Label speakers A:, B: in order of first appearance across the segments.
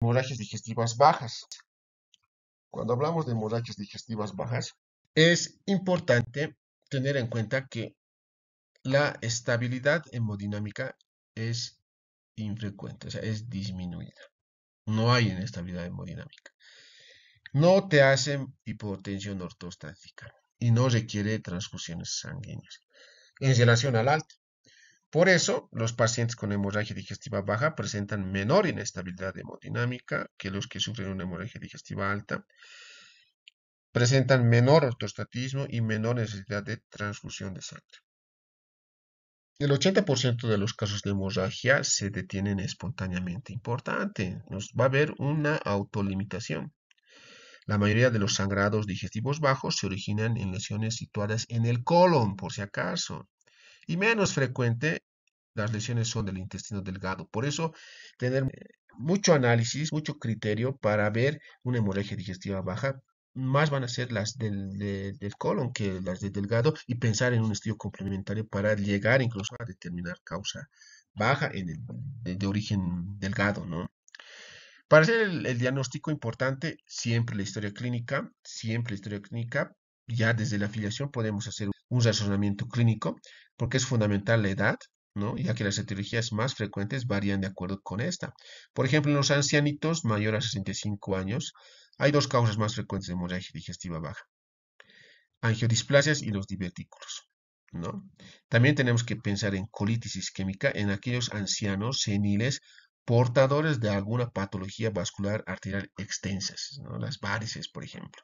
A: Hemorragias digestivas bajas. Cuando hablamos de hemorragias digestivas bajas, es importante tener en cuenta que la estabilidad hemodinámica es infrecuente, o sea, es disminuida. No hay inestabilidad hemodinámica. No te hacen hipotensión ortostática y no requiere transfusiones sanguíneas en relación al alta. Por eso, los pacientes con hemorragia digestiva baja presentan menor inestabilidad hemodinámica que los que sufren una hemorragia digestiva alta, presentan menor ortostatismo y menor necesidad de transfusión de sangre. El 80% de los casos de hemorragia se detienen espontáneamente. Importante, nos va a haber una autolimitación. La mayoría de los sangrados digestivos bajos se originan en lesiones situadas en el colon, por si acaso. Y menos frecuente, las lesiones son del intestino delgado. Por eso, tener mucho análisis, mucho criterio para ver una hemorragia digestiva baja. Más van a ser las del colon que las del delgado y pensar en un estudio complementario para llegar incluso a determinar causa baja en de origen delgado, ¿no? Para hacer el diagnóstico importante, siempre la historia clínica, ya desde la afiliación podemos hacer un razonamiento clínico, porque es fundamental la edad, ¿no? Ya que las etiologías más frecuentes varían de acuerdo con esta. Por ejemplo, en los ancianitos mayores a 65 años, hay dos causas más frecuentes de hemorragia digestiva baja: angiodisplasias y los divertículos, ¿no? También tenemos que pensar en colitis isquémica en aquellos ancianos seniles portadores de alguna patología vascular arterial extensas, ¿no? Las varices, por ejemplo.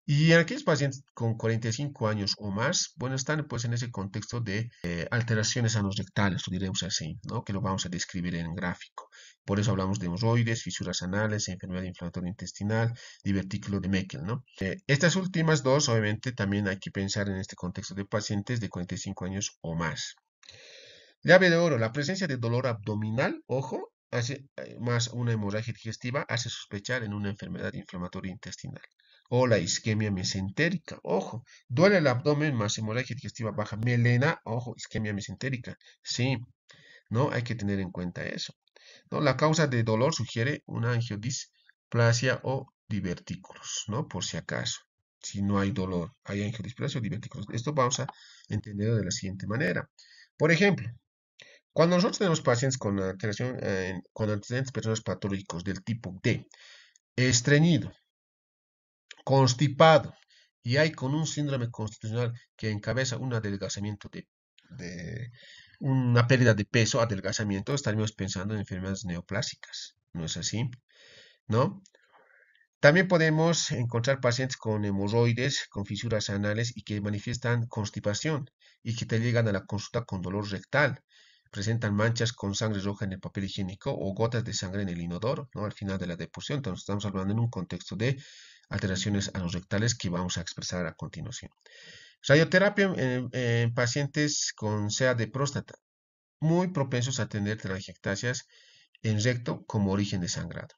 A: Y en aquellos pacientes con 45 años o más, bueno, están pues en ese contexto de alteraciones anorrectales, lo diremos así, ¿no? Que lo vamos a describir en gráfico. Por eso hablamos de hemorroides, fisuras anales, enfermedad inflamatoria intestinal, divertículo de Meckel, ¿no? Estas últimas dos, obviamente, también hay que pensar en este contexto de pacientes de 45 años o más. Llave de oro: la presencia de dolor abdominal, ojo, hace, más una hemorragia digestiva, hace sospechar en una enfermedad inflamatoria intestinal. O la isquemia mesentérica, ojo, duele el abdomen más hemorragia digestiva baja, melena, ojo, isquemia mesentérica. Sí, ¿no? Hay que tener en cuenta eso, ¿no? La causa de dolor sugiere una angiodisplasia o divertículos, ¿no? Por si acaso. Si no hay dolor, hay angiodisplasia o divertículos. Esto vamos a entenderlo de la siguiente manera. Por ejemplo, cuando nosotros tenemos pacientes con alteración, con antecedentes personales patológicos del tipo D, estreñido, constipado, y hay con un síndrome constitucional que encabeza un adelgazamiento de una pérdida de peso, adelgazamiento, estaríamos pensando en enfermedades neoplásicas, ¿no es así? ¿No? También podemos encontrar pacientes con hemorroides, con fisuras anales y que manifiestan constipación y que te llegan a la consulta con dolor rectal. Presentan manchas con sangre roja en el papel higiénico o gotas de sangre en el inodoro, ¿no? Al final de la depuración. Entonces, estamos hablando en un contexto de alteraciones anorrectales que vamos a expresar a continuación. Radioterapia en pacientes con SEA de próstata, muy propensos a tener telangiectasias en recto como origen de sangrado.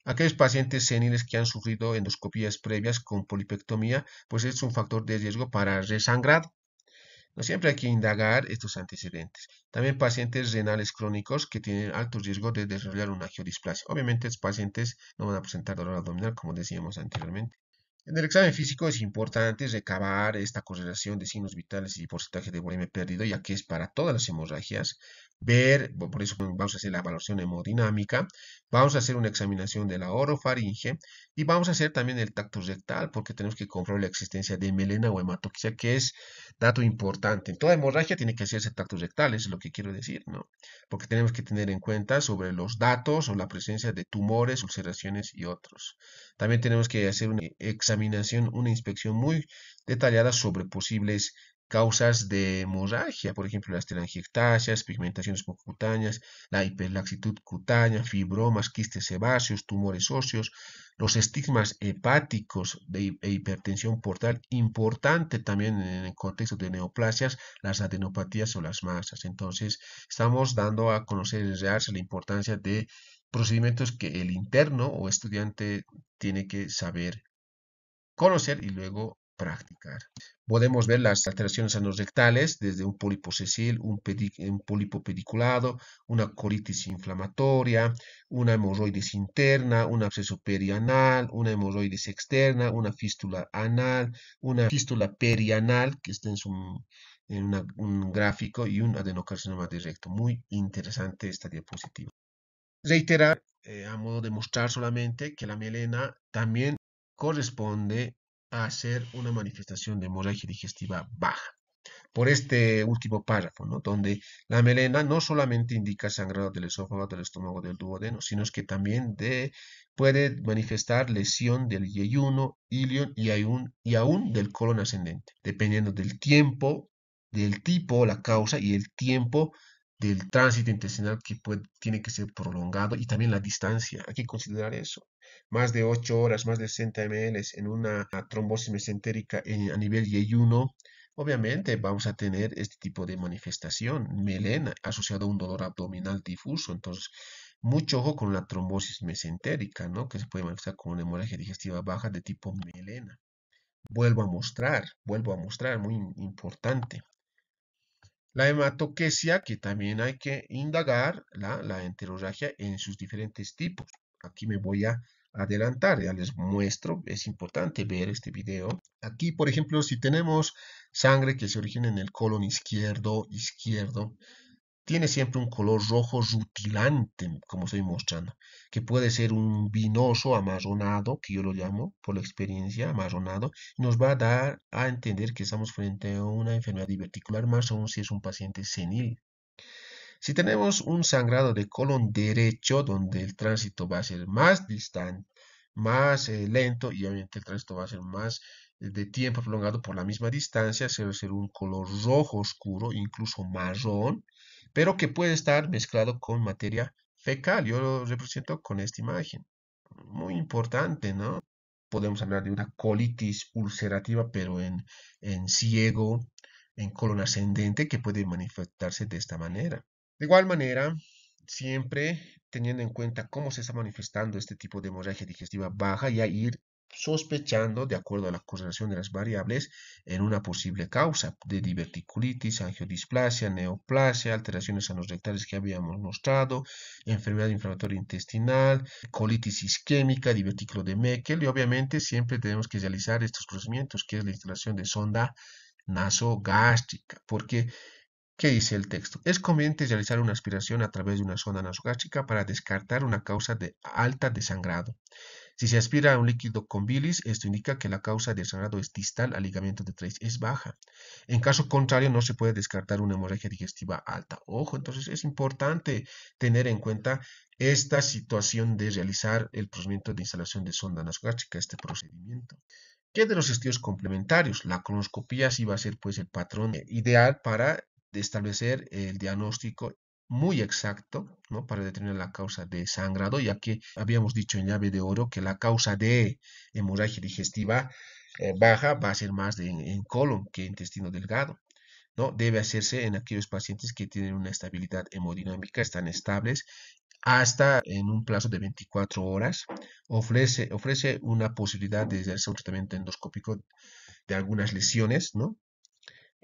A: Aquellos pacientes seniles que han sufrido endoscopías previas con polipectomía, pues es un factor de riesgo para resangrado. No siempre hay que indagar estos antecedentes. También pacientes renales crónicos que tienen alto riesgo de desarrollar una angiodisplasia. Obviamente, estos pacientes no van a presentar dolor abdominal, como decíamos anteriormente. En el examen físico es importante recabar esta correlación de signos vitales y porcentaje de volumen perdido, ya que es para todas las hemorragias. Por eso vamos a hacer la evaluación hemodinámica, vamos a hacer una examinación de la orofaringe y vamos a hacer también el tacto rectal, porque tenemos que comprobar la existencia de melena o hematoxia, que es dato importante. En toda hemorragia tiene que hacerse tacto rectal, eso es lo que quiero decir, ¿no? Porque tenemos que tener en cuenta sobre los datos o la presencia de tumores, ulceraciones y otros. También tenemos que hacer una examinación, una inspección muy detallada sobre posibles causas de hemorragia, por ejemplo, las telangiectasias, pigmentaciones subcutáneas, la hiperlaxitud cutánea, fibromas, quistes sebáceos, tumores óseos, los estigmas hepáticos e hipertensión portal. Importante también en el contexto de neoplasias, las adenopatías o las masas. Entonces, estamos dando a conocer en realce la importancia de procedimientos que el interno o estudiante tiene que saber conocer y luego practicar. Podemos ver las alteraciones anorrectales desde un pólipo sesile, un pólipo pediculado, una colitis inflamatoria, una hemorroides interna, un absceso perianal, una hemorroides externa, una fístula anal, una fístula perianal, que está en un gráfico, y un adenocarcinoma de recto. Muy interesante esta diapositiva. Reiterar, a modo de mostrar solamente, que la melena también corresponde a ser una manifestación de hemorragia digestiva baja. Por este último párrafo, ¿no? Donde la melena no solamente indica sangrado del esófago, del estómago, del duodeno, sino es que también puede manifestar lesión del yeyuno, ilion y aún del colon ascendente, dependiendo del tiempo, del tipo, la causa y el tiempo del tránsito intestinal que tiene que ser prolongado, y también la distancia. Hay que considerar eso. Más de 8 horas, más de 60 ml en una trombosis mesentérica a nivel yeyuno. Obviamente vamos a tener este tipo de manifestación, melena, asociado a un dolor abdominal difuso. Entonces, mucho ojo con la trombosis mesentérica, ¿no? Que se puede manifestar con una hemorragia digestiva baja de tipo melena. Vuelvo a mostrar, muy importante. La hematoquesia, que también hay que indagar la enterorragia en sus diferentes tipos. Aquí me voy a adelantar, ya les muestro, es importante ver este video. Aquí, por ejemplo, si tenemos sangre que se origina en el colon izquierdo, tiene siempre un color rojo rutilante, como estoy mostrando, que puede ser un vinoso amarronado, que yo lo llamo por la experiencia amarronado, y nos va a dar a entender que estamos frente a una enfermedad diverticular, más aún si es un paciente senil. Si tenemos un sangrado de colon derecho, donde el tránsito va a ser más distante, más lento, y obviamente el tránsito va a ser más de tiempo prolongado por la misma distancia, se va a ser un color rojo oscuro, incluso marrón, pero que puede estar mezclado con materia fecal. Yo lo represento con esta imagen. Muy importante, ¿no? Podemos hablar de una colitis ulcerativa, pero en ciego, en colon ascendente, que puede manifestarse de esta manera. De igual manera, siempre teniendo en cuenta cómo se está manifestando este tipo de hemorragia digestiva baja, y a ir sospechando, de acuerdo a la correlación de las variables, en una posible causa de diverticulitis, angiodisplasia, neoplasia, alteraciones anorrectales que habíamos mostrado, enfermedad inflamatoria intestinal, colitis isquémica, divertículo de Meckel, y obviamente siempre tenemos que realizar estos procedimientos, que es la instalación de sonda nasogástrica, porque ¿qué dice el texto? Es conveniente realizar una aspiración a través de una sonda nasogástrica para descartar una causa de alta de sangrado. Si se aspira a un líquido con bilis, esto indica que la causa de sangrado es distal al ligamento de Treace, es baja. En caso contrario, no se puede descartar una hemorragia digestiva alta. Ojo, entonces es importante tener en cuenta esta situación de realizar el procedimiento de instalación de sonda nasogástrica, este procedimiento. ¿Qué de los estudios complementarios? La colonoscopia sí va a ser pues el patrón ideal para establecer el diagnóstico muy exacto, ¿no? Para determinar la causa de sangrado, ya que habíamos dicho en llave de oro que la causa de hemorragia digestiva baja va a ser más en colon que intestino delgado, ¿no? Debe hacerse en aquellos pacientes que tienen una estabilidad hemodinámica, están estables hasta en un plazo de 24 horas. Ofrece una posibilidad de hacer un tratamiento endoscópico de algunas lesiones, ¿no?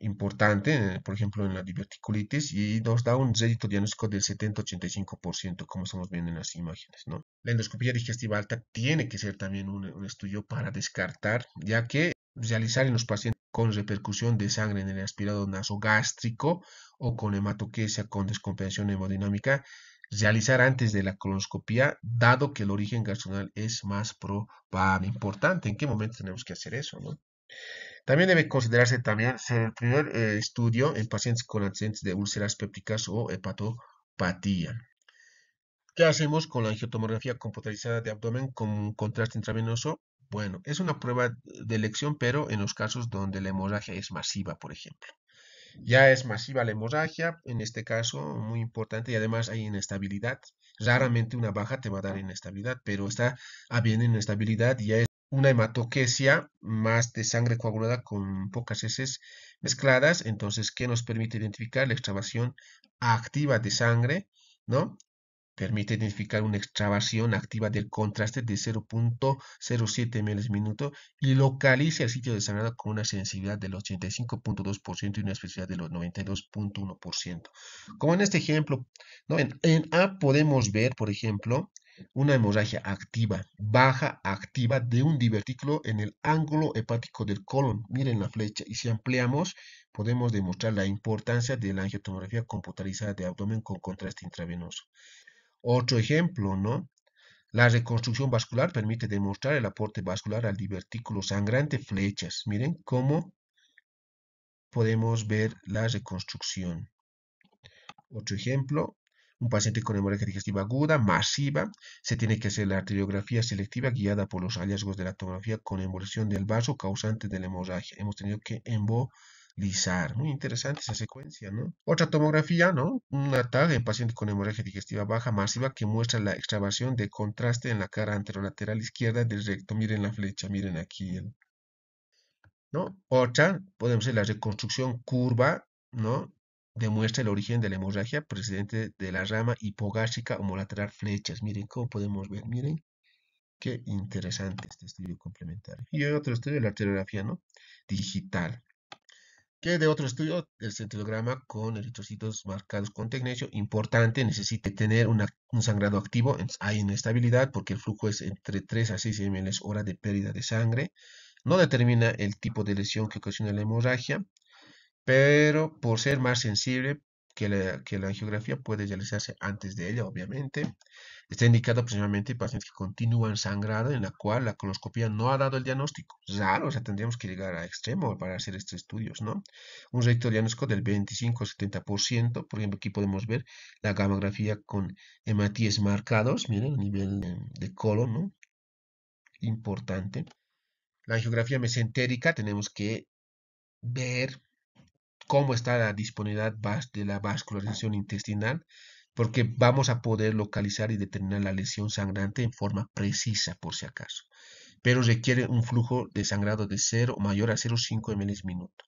A: Importante, por ejemplo, en la diverticulitis, y nos da un rédito diagnóstico del 70-85%, como estamos viendo en las imágenes, ¿no? La endoscopia digestiva alta tiene que ser también un estudio para descartar, ya que realizar en los pacientes con repercusión de sangre en el aspirado nasogástrico o con hematoquesia con descompensación hemodinámica, realizar antes de la colonoscopia, dado que el origen gastrointestinal es más probable. Importante, ¿en qué momento tenemos que hacer eso, no? También debe considerarse también ser el primer estudio en pacientes con antecedentes de úlceras pépticas o hepatopatía. ¿Qué hacemos con la angiotomografía computarizada de abdomen con contraste intravenoso? Bueno, es una prueba de elección, pero en los casos donde la hemorragia es masiva, por ejemplo. Ya es masiva la hemorragia, en este caso, muy importante, y además hay inestabilidad. Raramente una baja te va a dar inestabilidad, pero está habiendo inestabilidad y ya es una hematoquesia más de sangre coagulada con pocas heces mezcladas. Entonces, ¿qué nos permite identificar la extravasación activa de sangre, ¿no? Permite identificar una extravasación activa del contraste de 0.07 ml/minuto y localiza el sitio de sangrado con una sensibilidad del 85.2% y una especificidad del 92.1%. Como en este ejemplo, ¿no? En A podemos ver, por ejemplo, una hemorragia activa, baja activa de un divertículo en el ángulo hepático del colon. Miren la flecha. Y si ampliamos, podemos demostrar la importancia de la angiotomografía computarizada de abdomen con contraste intravenoso. Otro ejemplo, ¿no? La reconstrucción vascular permite demostrar el aporte vascular al divertículo sangrante flechas. Miren cómo podemos ver la reconstrucción. Otro ejemplo, un paciente con hemorragia digestiva aguda, masiva, se tiene que hacer la arteriografía selectiva guiada por los hallazgos de la tomografía con embolización del vaso causante de la hemorragia. Hemos tenido que embolizar. Muy interesante esa secuencia, ¿no? Otra tomografía, ¿no? Una TAG en paciente con hemorragia digestiva baja masiva que muestra la extravasación de contraste en la cara anterolateral izquierda del recto. Miren la flecha, miren aquí, ¿no? Otra, podemos hacer la reconstrucción curva, ¿no? Demuestra el origen de la hemorragia procedente de la rama hipogástrica homolateral flechas. Miren cómo podemos ver, miren. Qué interesante este estudio complementario. Y otro estudio, la arteriografía, ¿no? Digital. Que de otro estudio, el centrograma con eritrocitos marcados con tecnecio, importante, necesita tener un sangrado activo, hay inestabilidad porque el flujo es entre 3 a 6 ml hora de pérdida de sangre, no determina el tipo de lesión que ocasiona la hemorragia, pero por ser más sensible que la angiografía puede realizarse antes de ella, obviamente. Está indicado principalmente en pacientes que continúan sangrado, en la cual la colonoscopia no ha dado el diagnóstico. Raro, o sea, tendríamos que llegar a extremo para hacer estos estudios, ¿no? Un recto diagnóstico del 25-70%, por ejemplo, aquí podemos ver la gamografía con hematíes marcados, miren, a nivel de colon, ¿no? Importante. La angiografía mesentérica, tenemos que ver cómo está la disponibilidad de la vascularización intestinal, porque vamos a poder localizar y determinar la lesión sangrante en forma precisa, por si acaso. Pero requiere un flujo de sangrado de 0 mayor a 0,5 ml/minuto.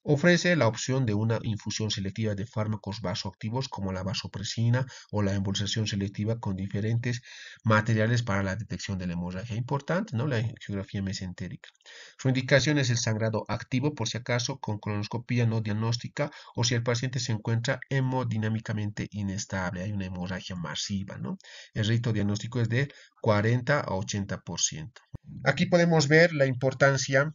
A: Ofrece la opción de una infusión selectiva de fármacos vasoactivos como la vasopresina o la embolización selectiva con diferentes materiales para la detección de la hemorragia. Importante, ¿no? La angiografía mesentérica. Su indicación es el sangrado activo, por si acaso, con colonoscopia no diagnóstica o si el paciente se encuentra hemodinámicamente inestable, hay una hemorragia masiva, ¿no? El rito diagnóstico es de 40 a 80%. Aquí podemos ver la importancia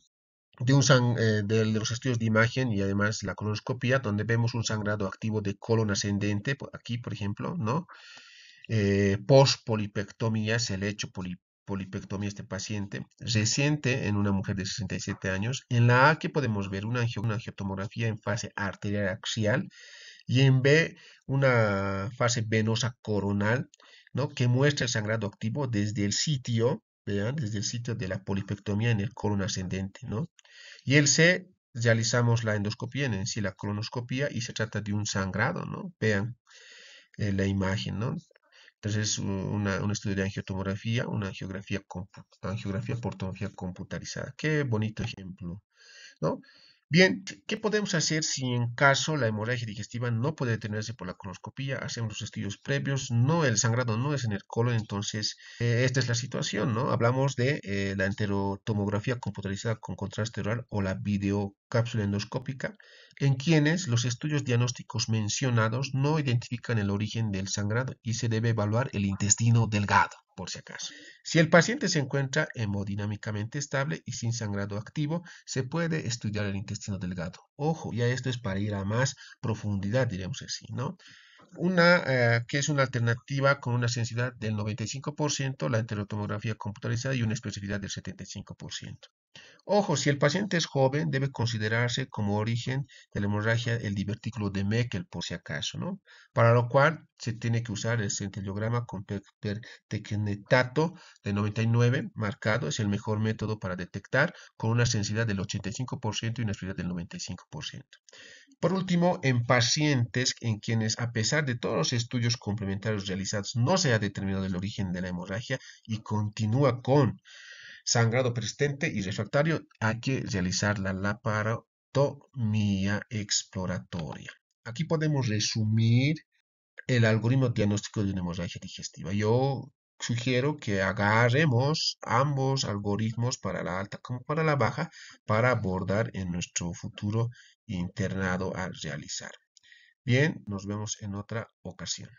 A: de los estudios de imagen y además la colonoscopia, donde vemos un sangrado activo de colon ascendente, aquí por ejemplo, ¿no? Post-polipectomía, se le ha hecho polipectomía a este paciente, reciente en una mujer de 67 años. En la A que podemos ver una angiotomografía en fase arterial axial y en B una fase venosa coronal, ¿no? Que muestra el sangrado activo desde el sitio, vean, desde el sitio de la polipectomía en el colon ascendente, ¿no? Y el C, realizamos la endoscopía, en sí la colonoscopia, y se trata de un sangrado, ¿no? Vean la imagen, ¿no? Entonces, un estudio de angiotomografía, una angiografía por tomografía computarizada. Qué bonito ejemplo, ¿no? Bien, ¿qué podemos hacer si en caso la hemorragia digestiva no puede detenerse por la colonoscopia? Hacemos los estudios previos, no, el sangrado no es en el colon, entonces esta es la situación, ¿no? Hablamos de la enterotomografía computarizada con contraste oral o la videocápsula endoscópica, en quienes los estudios diagnósticos mencionados no identifican el origen del sangrado y se debe evaluar el intestino delgado, por si acaso. Si el paciente se encuentra hemodinámicamente estable y sin sangrado activo, se puede estudiar el intestino delgado. Ojo, ya esto es para ir a más profundidad, diremos así, ¿no? Que es una alternativa con una sensibilidad del 95%, la enterotomografía computarizada y una especificidad del 75%. Ojo, si el paciente es joven, debe considerarse como origen de la hemorragia el divertículo de Meckel, por si acaso, ¿no? Para lo cual se tiene que usar el centellograma con pertecnetato de 99 marcado, es el mejor método para detectar, con una sensibilidad del 85% y una especificidad del 95%. Por último, en pacientes en quienes, a pesar de todos los estudios complementarios realizados, no se ha determinado el origen de la hemorragia y continúa con sangrado persistente y refractario, hay que realizar la laparotomía exploratoria. Aquí podemos resumir el algoritmo diagnóstico de una hemorragia digestiva. Yo sugiero que agarremos ambos algoritmos para la alta como para la baja para abordar en nuestro futuro internado a realizar. Bien, nos vemos en otra ocasión.